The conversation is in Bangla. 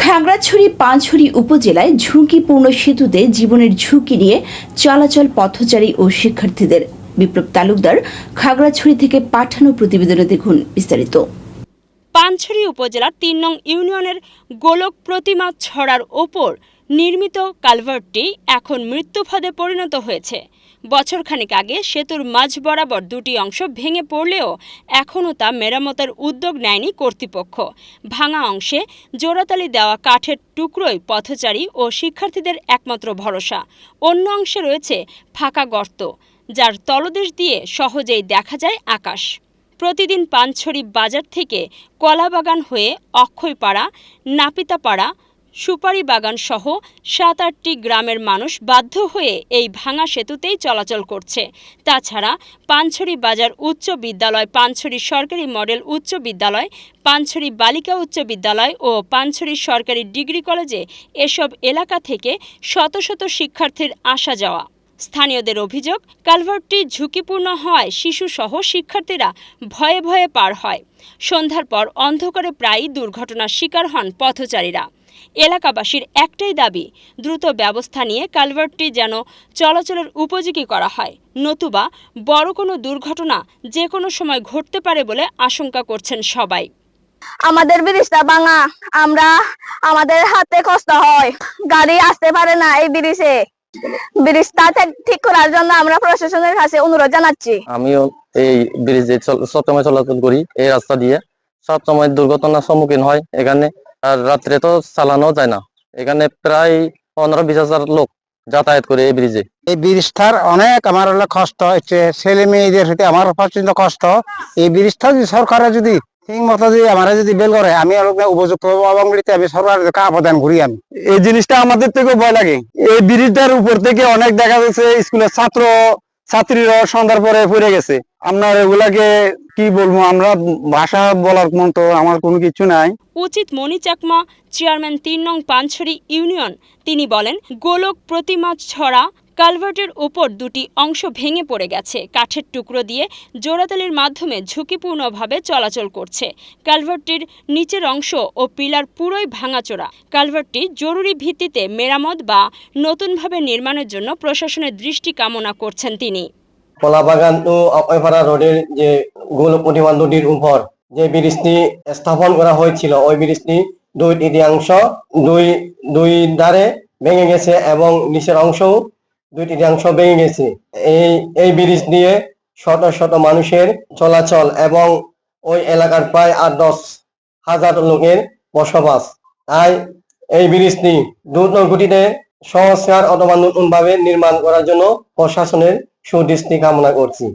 খাগড়াছড়ি পাঁচছড়ি উপজেলায় ঝুঁকিপূর্ণ সেতুতে জীবনের ঝুঁকি নিয়ে চলাচল পথচারী ও শিক্ষার্থীদের। বিপ্লব তালুকদার খাগড়াছড়ি থেকে পাঠানো প্রতিবেদনে দেখুন বিস্তারিত। পাঁচছড়ি উপজেলার ৩ নং ইউনিয়নের গোলক প্রতিমা ছড়ার ওপর নির্মিত কালভার্টটি এখন মৃত্যুফাঁদে পরিণত হয়েছে। বছরখানেক আগে সেতুর মাঝ বরাবর দুটি অংশ ভেঙে পড়লেও এখনও তা মেরামতের উদ্যোগ নেয়নি কর্তৃপক্ষ। ভাঙা অংশে জোড়াতালি দেওয়া কাঠের টুকরোই পথচারী ও শিক্ষার্থীদের একমাত্র ভরসা। অন্য অংশে রয়েছে ফাঁকা গর্ত, যার তলদেশ দিয়ে সহজেই দেখা যায় আকাশ। প্রতিদিন পাঁচছড়ি বাজার থেকে কলাবাগান হয়ে অক্ষয়পাড়া, নাপিতাপাড়া, সুপারি বাগান সহ ৭-৮টি গ্রামের মানুষ বাধ্য হয়ে এই ভাঙা সেতুতেই চলাচল করছে। তাছাড়া পাঁচছড়ি বাজার উচ্চ বিদ্যালয়, পাঁচছড়ি সরকারি মডেল উচ্চ বিদ্যালয়, পাঁচছড়ি বালিকা উচ্চ বিদ্যালয় ও পাঁচছড়ি সরকারি ডিগ্রি কলেজে এসব এলাকা থেকে শত শত শিক্ষার্থীর আসা যাওয়া। স্থানীয়দের অভিযোগ, কালভার্টটি ঝুঁকিপূর্ণ হওয়ায় শিশুসহ শিক্ষার্থীরা ভয়ে ভয়ে পার হয়। সন্ধ্যার পর অন্ধকারে প্রায়ই দুর্ঘটনার শিকার হন পথচারীরা। এলাকাবাসীর একটাই দাবি, দ্রুত ব্যবস্থা নিয়ে কালভার্টটি যেন চলাচলের উপযোগী করা হয়, নতুবা বড় কোনো দুর্ঘটনা যে কোনো সময় ঘটতে পারে বলে আশঙ্কা করছেন সবাই। আমাদের ব্রিজটা ভাঙা, আমাদের হাতে কষ্ট হয়, গাড়ি আসতে পারে না। এই ব্রিজটা ঠিক করার জন্য আমরা প্রশাসনের কাছে অনুরোধ জানাচ্ছি। আমিও এই ব্রিজে সবসময় চলাচল করি, এই রাস্তা দিয়ে সবসময় দুর্ঘটনার সম্মুখীন হয় এখানে। আর রাত্রে তো চালানো যায় না, এখানে প্রায় 15-20 হাজার লোক যাতায়াত করে এই ব্রিজে। এই ব্রিজটার অনেক আমার কষ্ট হচ্ছে, ছেলে মেয়েদের সাথে আমার প্রচন্ড কষ্ট। এই ব্রিজটা যদি সরকারে যদি ঠিক মতো যদি আমরা যদি বেল করে, আমি উপযুক্ত আমি সরকারের আবেদন করি। আমি এই জিনিসটা আমাদের থেকে ভয় লাগে। এই ব্রিজটার উপর থেকে অনেক দেখা যাচ্ছে স্কুলের ছাত্রীরা সন্ধ্যার পরে পড়ে গেছে। আপনার এগুলাকে কি বলবো, আমরা ভাষা বলার মতো আমার কোনো কিছু নাই। উচিত মনি চাকমা, চেয়ারম্যান ৩ নং পাঁচছড়ি ইউনিয়ন, তিনি বলেন, গোলক প্রতিমা ছড়া কালভার্টের উপর দুটি অংশ ভেঙে পড়ে গেছে। কাঠের টুকরো দিয়ে জোড়াতালির মাধ্যমে ঝুঁকিপূর্ণভাবে চলাচল করছে। কালভার্টটির নিচের অংশ ও পিলার পুরোই ভাঙাচোরা। কালভার্টটি জরুরি ভিত্তিতে মেরামত বা নতুনভাবে নির্মাণের জন্য প্রশাসনের দৃষ্টি কামনা করছেন তিনি। কলাবাগান ও অক্ষয়পাড়া রোডের যে গোলক প্রতিমা নদীর উপর যে ব্রিজটি স্থাপন করা হয়েছিল, ওই ব্রিজটি দুই তৃতীয়াংশ দুই ধারে ভেঙে গেছে এবং নিচের অংশও দুই তৃতীয়াংশ ভেঙে গেছে। এই ব্রিজ দিয়ে শত শত মানুষের চলাচল এবং ওই এলাকার প্রায় 8-10 হাজার লোকের বসবাস। তাই এই ব্রিজটি দ্রুত গতিতে সংস্কার অথবা নতুনভাবে নির্মাণ করার জন্য প্রশাসনের সুদৃষ্টি কামনা করছি।